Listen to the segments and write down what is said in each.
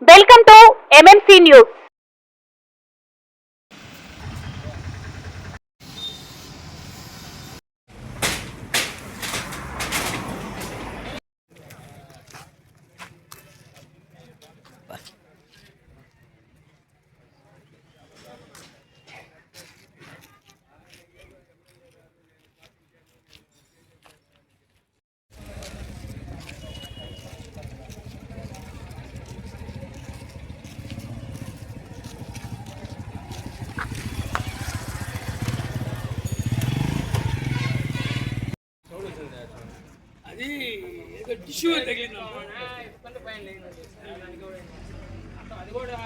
Welcome to MMC news. అది ఏదో tissue తగిలింది అది కూడా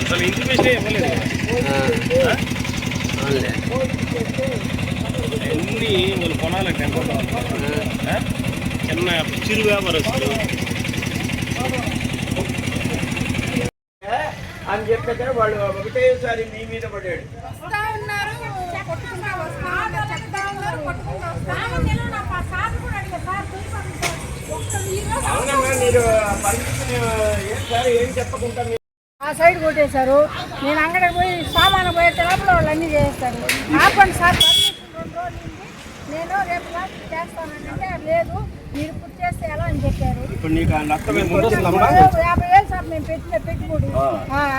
అసలు ఇంటిమేషన్ ఇవ్వలేదు. అన్నీ వాళ్ళు కొనాలి టెంపర్ చిన్న చిరు వ్యాపారస్తులు అని చెప్పేట వాళ్ళు ఒకటేసారి మీ మీద పడాడు. మీరు పర్మిషన్ ఏం చెప్పకుండా ఆ సైడ్ కొట్టేశారు. నేను అంగడికి పోయి సామాను పోయే లోపల వాళ్ళు అన్నీ చేస్తారు. ఆపండి సార్, పర్మిషన్ 2 రోజులు నేను రేపు రాత్రి చేస్తానంటే లేదు, మీరు పూర్తి చేస్తే ఎలా అని చెప్పారు. ఇప్పుడు నీకు 50,000 సార్ మేము పెట్టిన పెట్టుబడి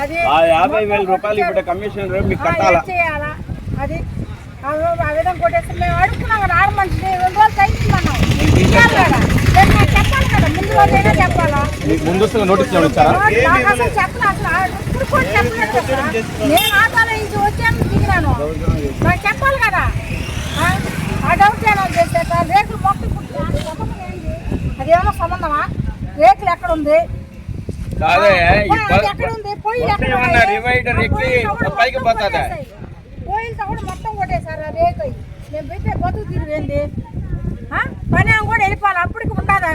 అది 50,000 రూపాయలు ఇప్పుడు కమిషన్ మీకు కట్టాలా చేయాలా. అది ఆ విధంగా కొట్టేస్తే మేము అడుగుతున్నాం కదా, 6 మనిషిని 2 రోజులు తగ్గిస్తున్నాం. చెప్పాలి కదా, ముందు రోజైనా చెప్పాలా. నోటీస్ అసలు చెప్పను, అసలు ఇప్పుడు కూడా చెప్పలేదు కదా. నేను ఆదాలో నుంచి వచ్చాను దిగినాను, నాకు చెప్పాలి కదా. ఆ డౌట్ ఏమో చేస్తే రేకులు మొత్తం ఏంటి అదేమో సంబంధమా? రేకులు ఎక్కడ ఉంది, ఎక్కడ ఉంది, పొయ్యిలు పొయ్యిలతో కూడా మొత్తం కొట్టేశారు. ఆ రేకు నేను పెట్టే బతుకు తిరిగింది పని కూడా వెళ్ళిపోవాలి. అప్పటికి ఉండదు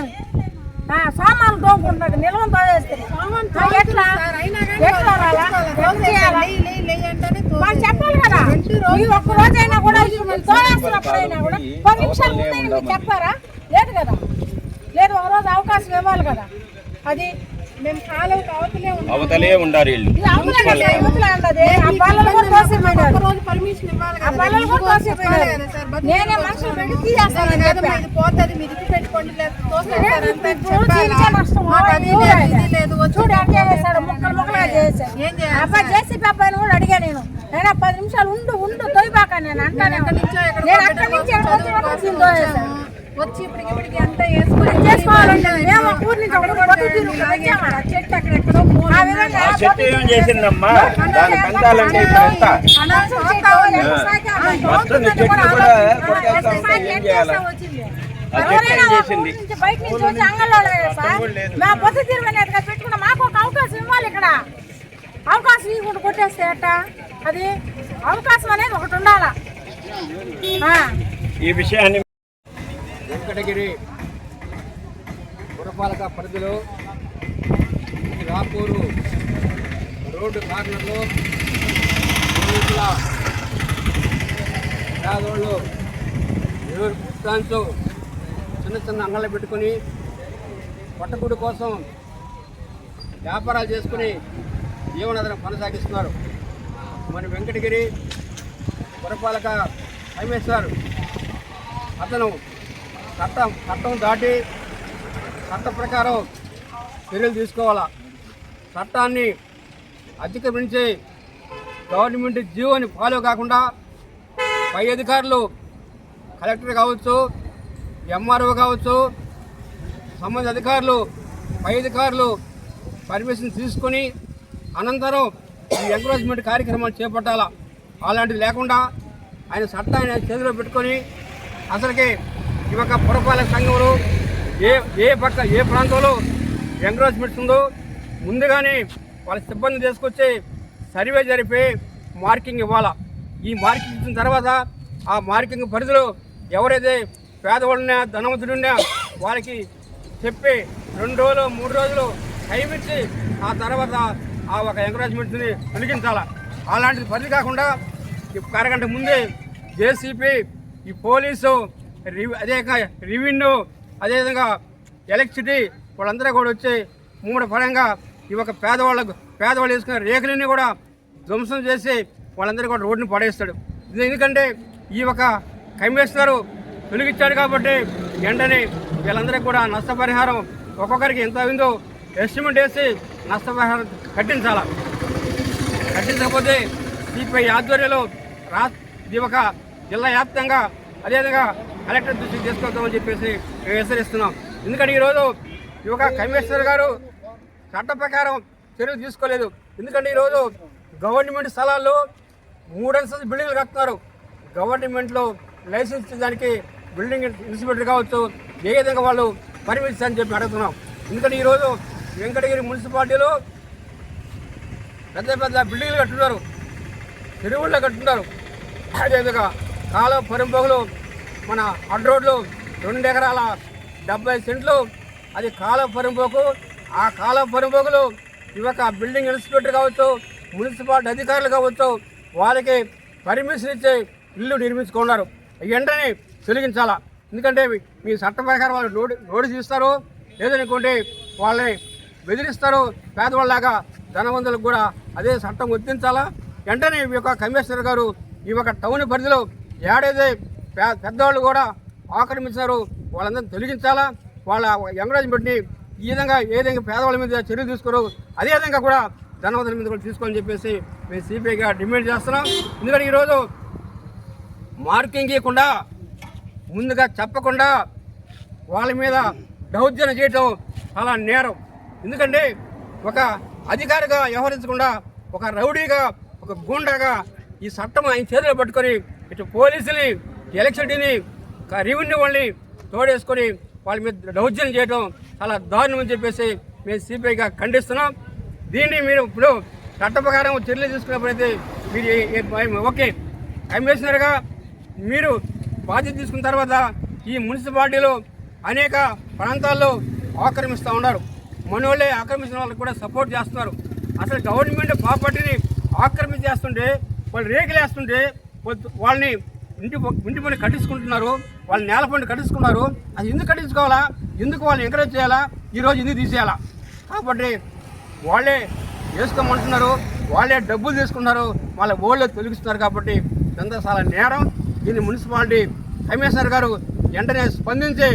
సామాన్లు తోముకుంటాడు, నిల్వలు తోవేస్తుంది. ఎట్లా చెప్పాలి కదా. ఈ ఒక్క రోజైనా కూడా తోవేస్తున్నప్పుడైనా కూడా 10 నిమిషాల ముందే మీరు చెప్పారా? లేదు కదా, లేదు, ఒక రోజు అవకాశం ఇవ్వాలి కదా. అది మేము కాలువకి అవతలే ఉండాలి. నేనే మనుషులు పెట్టి తీసేస్తాను పోతుంది. మీరు ఇది పెట్టుకోండి, చూడు అట్టే వేసాడు, ముక్కలు ముక్కలుగా చేశాడు. అబ్బాయి జేసీపీ అబ్బాయిని కూడా అడిగా నేను, అయినా 10 నిమిషాలు ఉండు తొయ్యబాక నేను అంటాను. నేను అక్కడి నుంచి వచ్చి ఇప్పటికి అంతా చేసుకోవాలంటే మేము ఊరి నుంచి చెట్టు అక్కడెక్కడో చేసిందమ్మా బయట నుంచి వచ్చి అంగంలో మా పొద్దు తీరుగా పెట్టుకున్నా. మాకు ఒక అవకాశం ఇవ్వాలి. ఇక్కడ అవకాశం ఇవ్వకుండా కొట్టేస్తే అట్ట. అది అవకాశం అనేది ఒకటి ఉండాలా. ఈ విషయాన్ని వెంకటగిరి పురపాలక పరిధిలో రాపూరు రోడ్డు కార్నర్లో పేదోళ్ళు ఎవరు పుస్తకాంతో చిన్న అంగళ్ళు పెట్టుకొని పట్టకూడి కోసం వ్యాపారాలు చేసుకుని జీవనాధారం కొనసాగిస్తున్నారు. మన వెంకటగిరి పురపాలక రమేశ్వర్ అతను చట్టం దాటి చట్ట ప్రకారం చర్యలు తీసుకోవాలా. చట్టాన్ని అతిక్రమించి గవర్నమెంట్ జీవోని ఫాలో కాకుండా పై అధికారులు కలెక్టర్ కావచ్చు, ఎంఆర్ఓ కావచ్చు, సంబంధిత అధికారులు పై అధికారులు పర్మిషన్ తీసుకొని అనంతరం ఈ ఎంకరేజ్మెంట్ కార్యక్రమాలు చేపట్టాలా. అలాంటివి లేకుండా ఆయన చట్టాన్ని చేతిలో పెట్టుకొని అసలుకి ఈ యొక్క పురపాలక సంఘంలో ఏ ప్రాంతంలో ఎంకరేజ్మెంట్స్ ఉందో ముందుగానే వాళ్ళ సిబ్బంది తీసుకొచ్చి సర్వే జరిపి మార్కింగ్ ఇవ్వాలా. ఈ మార్కింగ్ ఇచ్చిన తర్వాత ఆ మార్కింగ్ పరిధిలో ఎవరైతే పేదవాళ్ళున్నా ధనవంతులున్నా వాళ్ళకి చెప్పి 2 రోజులు 3 రోజులు టైం ఇచ్చి ఆ తర్వాత ఆ ఒక ఎంకరేజ్మెంట్ని తొలగించాలి. అలాంటిది పరిధి కాకుండా అరగంట ముందే జేసీపీ, ఈ పోలీసు, అదే రెవెన్యూ అదేవిధంగా ఎలక్ట్రిసిటీ వాళ్ళందరూ కూడా వచ్చి మూడు పరంగా ఈ యొక్క పేదవాళ్ళు వేసుకున్న రేకులన్నీ కూడా ధ్వంసం చేసి వాళ్ళందరూ కూడా రోడ్డుని పడేస్తాడు. ఎందుకంటే ఈ యొక్క కమిషనరు తొలగించాడు కాబట్టి వెంటనే వీళ్ళందరికీ కూడా నష్టపరిహారం ఒక్కొక్కరికి ఎంత అయిందో ఎస్టిమేట్ వేసి నష్టపరిహారం కట్టించకపోతే సిపిఐ ఆధ్వర్యంలో ఈ యొక్క జిల్లా వ్యాప్తంగా అదేవిధంగా కలెక్టర్ దృష్టికి తీసుకొద్దామని చెప్పేసి మేము హెచ్చరిస్తున్నాం. ఎందుకంటే ఈరోజు ఈ యొక్క కమిషనర్ గారు చట్ట ప్రకారం చర్యలు తీసుకోలేదు. ఎందుకంటే ఈరోజు గవర్నమెంట్ స్థలాల్లో 3 అంతస్తుల బిల్డింగ్లు కడుతున్నారు. గవర్నమెంట్లో లైసెన్స్ ఇచ్చడానికి బిల్డింగ్ ఇన్స్పెక్టర్ కావచ్చు, ఏ విధంగా వాళ్ళు పర్మిషన్ అని చెప్పి అడుగుతున్నాం. ఎందుకంటే ఈరోజు వెంకటగిరి మున్సిపాలిటీలో పెద్ద పెద్ద బిల్డింగ్లు కట్టున్నారు, చెరువుల్లో కట్టున్నారు. అదేవిధంగా కాలువ పరింపోగులు మన అడ్ రోడ్లు 2 ఎకరాల 70 సెంట్లు అది కాలువ పరింపోకు. ఆ కాలువ పరింపోకులు ఈ యొక్క బిల్డింగ్ ఇన్స్పెక్టర్ కావచ్చు, మున్సిపాలిటీ అధికారులు కావచ్చు, వాళ్ళకి పర్మిషన్ ఇచ్చి ఇల్లు నిర్మించుకున్నారు. వెంటనే తొలగించాలా. ఎందుకంటే మీ చట్ట ప్రకారం వాళ్ళు నోటీస్ ఇస్తారు, లేదనుకుంటే వాళ్ళని బెదిరిస్తారు. పేదవాళ్ళలాగా ధనవంతులకు కూడా అదే చట్టం వర్తించాలా. వెంటనే ఈ యొక్క కమిషనర్ గారు ఈ యొక్క టౌన్ పరిధిలో ఏడైతే పెద్దవాళ్ళు కూడా ఆక్రమించారు వాళ్ళందరినీ తొలగించాలా. వాళ్ళ ఎంకరేజ్మెంట్ని ఈ విధంగా ఏదైనా పేదవాళ్ళ మీద చర్యలు తీసుకోరు, అదేవిధంగా కూడా ధనవంతుల మీద కూడా తీసుకోవాలని చెప్పేసి మేము సిపిఐగా డిమాండ్ చేస్తున్నాం. ఎందుకంటే ఈరోజు మార్కింగ్ ఇవ్వకుండా ముందుగా చెప్పకుండా వాళ్ళ మీద దౌర్జన్యం చేయటం చాలా నేరం. ఎందుకంటే ఒక అధికారిగా వ్యవహరించకుండా ఒక రౌడీగా ఒక గూండాగా ఈ చట్టం ఆయన చేతిలో పట్టుకొని ఇటు పోలీసుని, ఎలక్ట్రిసిటీని, రెవెన్యూ వాళ్ళని తోడేసుకొని వాళ్ళ మీద దౌర్జన్యం చేయడం చాలా దారుణం అని చెప్పేసి మేము సిపిఐగా ఖండిస్తున్నాం. దీన్ని మీరు ఇప్పుడు చట్ట ప్రకారం చర్యలు తీసుకున్నప్పుడైతే మీరు ఓకే కమిషనర్గా మీరు బాధ్యత తీసుకున్న తర్వాత ఈ మున్సిపాలిటీలో అనేక ప్రాంతాల్లో ఆక్రమిస్తూ ఉన్నారు. మనోళ్ళే ఆక్రమించిన వాళ్ళకి కూడా సపోర్ట్ చేస్తున్నారు. అసలు గవర్నమెంట్ ప్రాపర్టీని ఆక్రమించి చేస్తుంటే వాళ్ళు రేకులు వేస్తుంటే వాళ్ళని ఇంటి పని కట్టించుకుంటున్నారు, వాళ్ళు నేల పని కట్టించుకున్నారు. అది ఎందుకు కట్టించుకోవాలా, ఎందుకు వాళ్ళని ఎంకరేజ్ చేయాలా, ఈరోజు ఎందుకు తీసేయాలా? కాబట్టి వాళ్ళే వేసుకోమంటున్నారు, వాళ్ళే డబ్బులు తీసుకున్నారు, వాళ్ళ ఓళ్ళే తొలగిస్తున్నారు. కాబట్టి ఇదంతా చాలా నేరం. దీన్ని మున్సిపాలిటీ కమిషనర్ గారు వెంటనే స్పందించి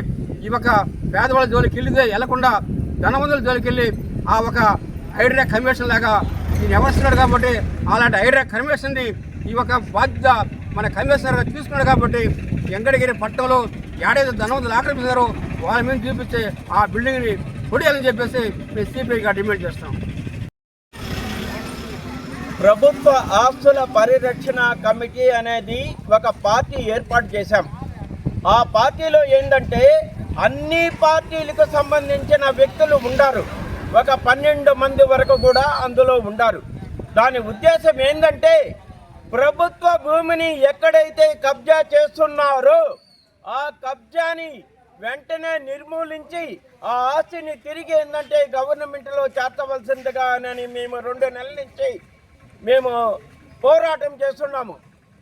ఈ ఒక పేదవాళ్ళ జోలికి వెళ్లకుండా ధనవంతుల జోలికి వెళ్ళి ఆ ఒక హైడ్రా కమిషన్ లాగా ఈయన వ్యవస్థన్నాడు. కాబట్టి అలాంటి హైడ్రా కమిషన్ని ఈ ఒక బాధ్యత మన కమిషనర్ గారు తీసుకున్నాడు. కాబట్టి వెంకటగిరి పట్టణంలో ఏడైతే ధనవంతులు ఆక్రమిస్తారో వాళ్ళ మీద చూపించే ఆ బిల్డింగ్ని కొడియాలని చెప్పేసి మేము సిపిఐగా డిమాండ్ చేస్తాం. ప్రభుత్వ ఆస్తుల పరిరక్షణ కమిటీ అనేది ఒక పార్టీ ఏర్పాటు చేశాం. ఆ పార్టీలో ఏంటంటే అన్ని పార్టీలకు సంబంధించిన వ్యక్తులు ఉండారు. ఒక 12 మంది వరకు కూడా అందులో ఉండారు. దాని ఉద్దేశం ఏంటంటే ప్రభుత్వ భూమిని ఎక్కడైతే కబ్జా చేస్తున్నారో ఆ కబ్జాని వెంటనే నిర్మూలించి ఆ ఆస్తిని తిరిగి ఏంటంటే గవర్నమెంట్లో చేర్చవలసిందిగా అని మేము 2 నెలల నుంచి మేము పోరాటం చేస్తున్నాము.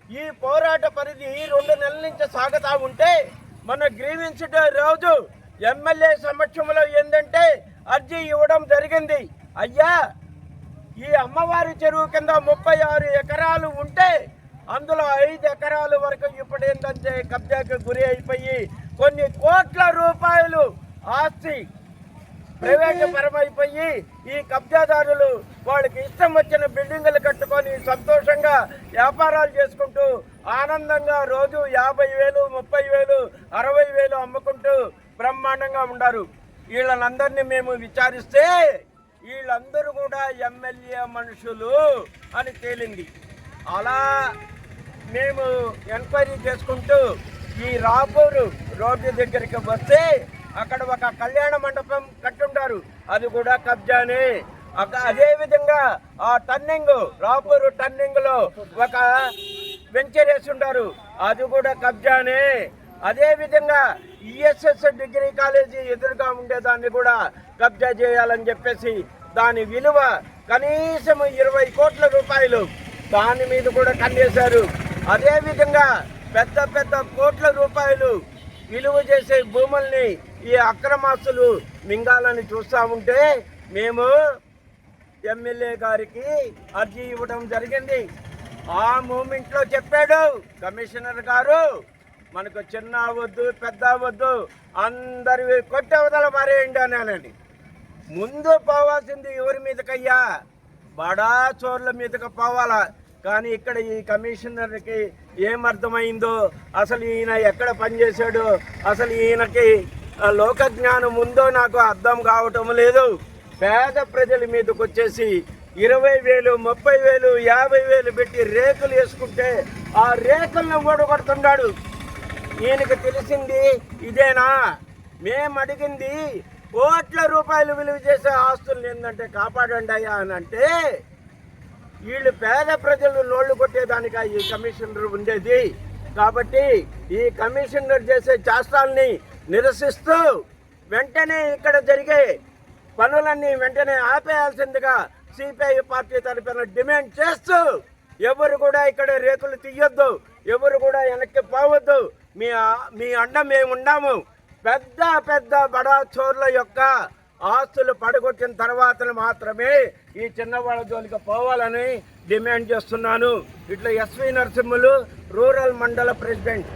ఈ పోరాట పరిధి 2 నెలల నుంచి సాగుతూ ఉంటే మన గ్రీవెన్స్ డే రోజు ఎమ్మెల్యే సమక్షంలో ఏంటంటే అర్జీ ఇవ్వడం జరిగింది. అయ్యా, ఈ అమ్మవారి చెరువు కింద 36 ఎకరాలు ఉంటే అందులో 5 ఎకరాల వరకు ఇప్పుడు ఏంటంటే కబ్జాకు గురి అయిపోయి కొన్ని కోట్ల రూపాయలు ఆస్తి ప్రైవేటు పరమైపోయి ఈ కబ్జాదారులు వాళ్ళకి ఇష్టం వచ్చిన బిల్డింగులు కట్టుకొని సంతోషంగా వ్యాపారాలు చేసుకుంటూ ఆనందంగా రోజు 50,000, 30,000, 60,000 అమ్ముకుంటూ బ్రహ్మాండంగా ఉన్నారు. వీళ్ళనందరినీ మేము విచారిస్తే వీళ్ళందరూ కూడా ఎమ్మెల్యే మనుషులు అని తేలింది. అలా మేము ఎంక్వైరీ చేసుకుంటూ ఈ రాపూరు రోడ్డు దగ్గరికి వస్తే అక్కడ ఒక కళ్యాణ మండపం కట్టుంటారు, అది కూడా కబ్జానే. అదేవిధంగా ఆ టర్నింగ్ రాపూరు టర్నింగ్లో ఒక వెంచర్ వేసి ఉంటారు, అది కూడా కబ్జానే. అదేవిధంగా ఈఎస్ఎస్ డిగ్రీ కాలేజీ ఎదురుగా ఉండేదాన్ని కూడా కబ్జా చేయాలని చెప్పేసి దాని విలువ కనీసం 20 కోట్ల రూపాయలు దాని మీద కూడా కన్నేశారు. అదేవిధంగా పెద్ద పెద్ద కోట్ల రూపాయలు విలువ చేసే భూముల్ని ఈ అక్రమాస్తులు మింగాలని చూస్తూ ఉంటే మేము ఎమ్మెల్యే గారికి అర్జీ ఇవ్వడం జరిగింది. ఆ మూమెంట్లో చెప్పాడు కమిషనర్ గారు, మనకు చిన్న వద్దు పెద్ద వద్దు, అందరి కొట్టవతల పారేయండి అనాలని. ముందు పోవాల్సింది ఎవరి మీదకయ్యా? బడా చోర్ల మీదకి పోవాలా. కానీ ఇక్కడ ఈ కమిషనర్కి ఏమర్థమైందో, అసలు ఈయన ఎక్కడ పనిచేశాడు, అసలు ఈయనకి లోక జ్ఞానం ఉందో నాకు అర్థం కావటం లేదు. పేద ప్రజల మీదకి వచ్చేసి 20,000, 30,000, 50,000 పెట్టి రేకులు వేసుకుంటే ఆ రేకులను ఓడగొడుతున్నాడు. ఈయనకి తెలిసింది ఇదేనా? మేము అడిగింది కోట్ల రూపాయలు విలువ చేసే ఆస్తులు ఏంటంటే కాపాడండి అయ్యా అని అంటే, వీళ్ళు పేద ప్రజలు నోళ్లు కొట్టేదానికా ఈ కమిషనర్ ఉండేది? కాబట్టి ఈ కమిషనర్ చేసే చేష్టాలని నిరసిస్తూ వెంటనే ఇక్కడ జరిగే పనులన్నీ వెంటనే ఆపేయాల్సిందిగా సిపిఐ పార్టీ తరఫున డిమాండ్ చేస్తూ, ఎవరు కూడా ఇక్కడ రేకులు తీయొద్దు, ఎవరు కూడా వెనక్కి పోవద్దు, మీ అండ మేము ఉన్నాము. పెద్ద పెద్ద బడా చోర్ల యొక్క ఆస్తులు పడగొట్టిన తర్వాత మాత్రమే ఈ చిన్నవాళ్ళ జోలికి పోవాలని డిమాండ్ చేస్తున్నాను. ఇట్లా ఎస్వి నరసింహులు, రూరల్ మండల ప్రెసిడెంట్.